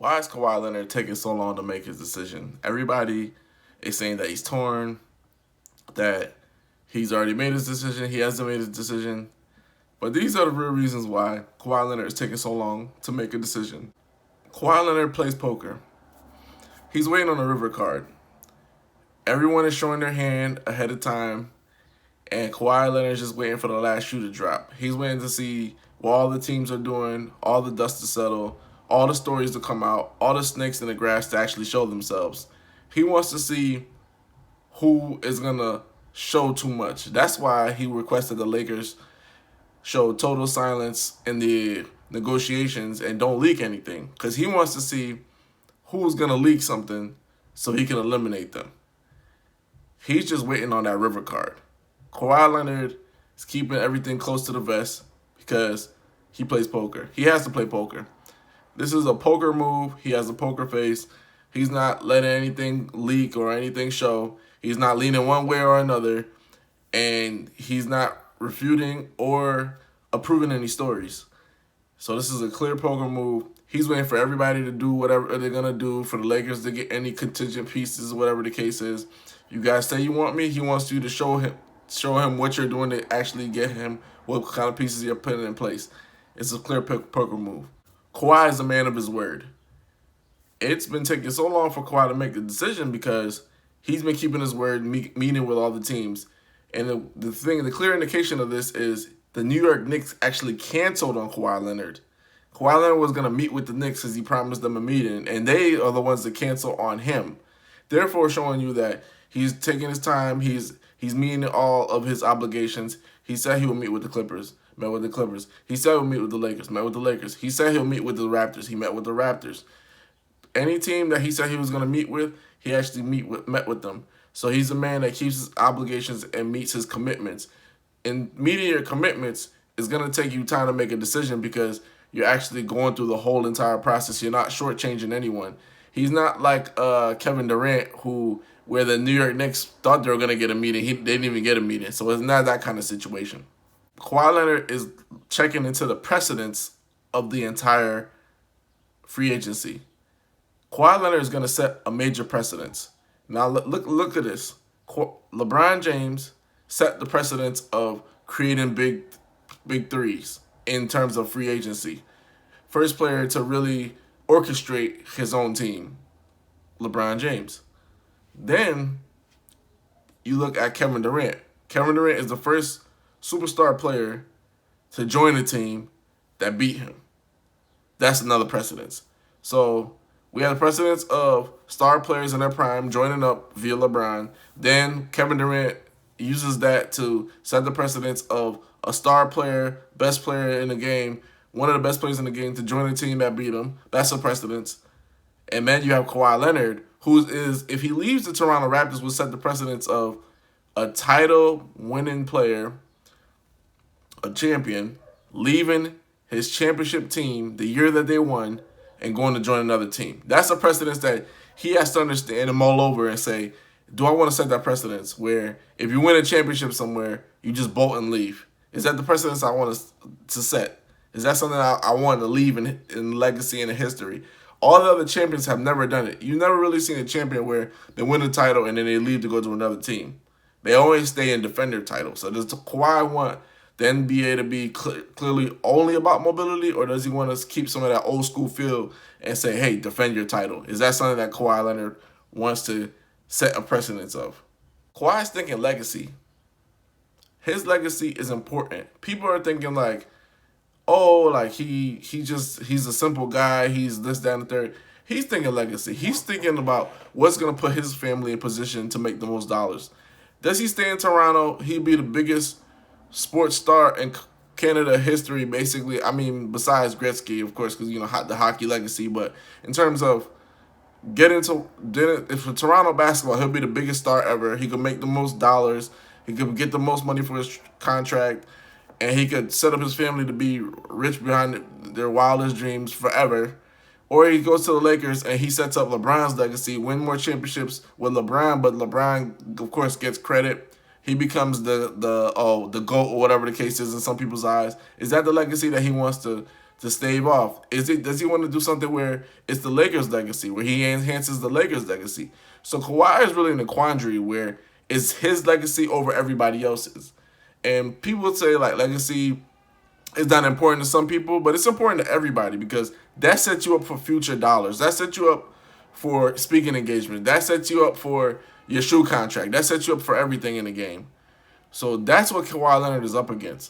Why is Kawhi Leonard taking so long to make his decision? Everybody is saying that he's torn, that he's already made his decision, he hasn't made his decision. But these are the real reasons why Kawhi Leonard is taking so long to make a decision. Kawhi Leonard plays poker. He's waiting on a river card. Everyone is showing their hand ahead of time, and Kawhi Leonard is just waiting for the last shoe to drop. He's waiting to see what all the teams are doing, all the dust to settle, all the stories to come out, all the snakes in the grass to actually show themselves. He wants to see who is going to show too much. That's why he requested the Lakers show total silence in the negotiations and don't leak anything, because he wants to see who's going to leak something so he can eliminate them. He's just waiting on that river card. Kawhi Leonard is keeping everything close to the vest because he plays poker. He has to play poker. This is a poker move. He has a poker face. He's not letting anything leak or anything show. He's not leaning one way or another. And he's not refuting or approving any stories. So this is a clear poker move. He's waiting for everybody to do whatever they're going to do, for the Lakers to get any contingent pieces, whatever the case is. You guys say you want me. He wants you to show him what you're doing to actually get him what kind of pieces you're putting in place. It's a clear poker move. Kawhi is a man of his word. It's been taking so long for Kawhi to make the decision because he's been keeping his word, meeting with all the teams. And the clear indication of this is the New York Knicks actually canceled on Kawhi Leonard. Kawhi Leonard was going to meet with the Knicks as he promised them a meeting, and they are the ones that cancel on him. Therefore, showing you that he's taking his time, he's meeting all of his obligations. He said he will meet with the Clippers, met with the Clippers. He said he'll meet with the Lakers, met with the Lakers. He said he'll meet with the Raptors, he met with the Raptors. Any team that he said he was going to meet with, he actually met with them. So he's a man that keeps his obligations and meets his commitments. And meeting your commitments is going to take you time to make a decision because you're actually going through the whole entire process. You're not shortchanging anyone. He's not like Kevin Durant, where the New York Knicks thought they were going to get a meeting. They didn't even get a meeting. So it's not that kind of situation. Kawhi Leonard is checking into the precedence of the entire free agency. Kawhi Leonard is going to set a major precedence. Now look at this. LeBron James set the precedence of creating big threes in terms of free agency. First player to really orchestrate his own team, LeBron James. Then you look at Kevin Durant. Kevin Durant is the first superstar player to join a team that beat him. That's another precedence. So we have the precedence of star players in their prime joining up via LeBron. Then Kevin Durant uses that to set the precedence of a star player, best player in the game, one of the best players in the game to join a team that beat him. That's a precedence. And then you have Kawhi Leonard, who is, if he leaves the Toronto Raptors, will set the precedence of a title-winning player, a champion, leaving his championship team the year that they won and going to join another team. That's a precedence that he has to understand and mull over and say, do I want to set that precedence where if you win a championship somewhere, you just bolt and leave? Is that the precedence I want to set? Is that something I want to leave in legacy and in history? All the other champions have never done it. You've never really seen a champion where they win the title and then they leave to go to another team. They always stay and defend their title. So does Kawhi want the NBA to be clearly only about mobility, or does he want to keep some of that old school feel and say, hey, defend your title? Is that something that Kawhi Leonard wants to set a precedence of? Kawhi's thinking legacy. His legacy is important. People are thinking like, oh, like he's a simple guy. He's this, that, and the third. He's thinking legacy. He's thinking about what's going to put his family in position to make the most dollars. Does he stay in Toronto? He'd be the biggest sports star in Canada history, basically. I mean, besides Gretzky, of course, because, the hockey legacy. But in terms of if for Toronto basketball, he'll be the biggest star ever. He could make the most dollars. He could get the most money for his contract. And he could set up his family to be rich behind their wildest dreams forever. Or he goes to the Lakers and he sets up LeBron's legacy, win more championships with LeBron, but LeBron, of course, gets credit. He becomes the GOAT or whatever the case is in some people's eyes. Is that the legacy that he wants to to stave off? Does he want to do something where it's the Lakers' legacy, where he enhances the Lakers' legacy? So Kawhi is really in a quandary where it's his legacy over everybody else's. And people would say like legacy is not important to some people, but it's important to everybody because that sets you up for future dollars. That sets you up for speaking engagement. That sets you up for your shoe contract. That sets you up for everything in the game. So that's what Kawhi Leonard is up against.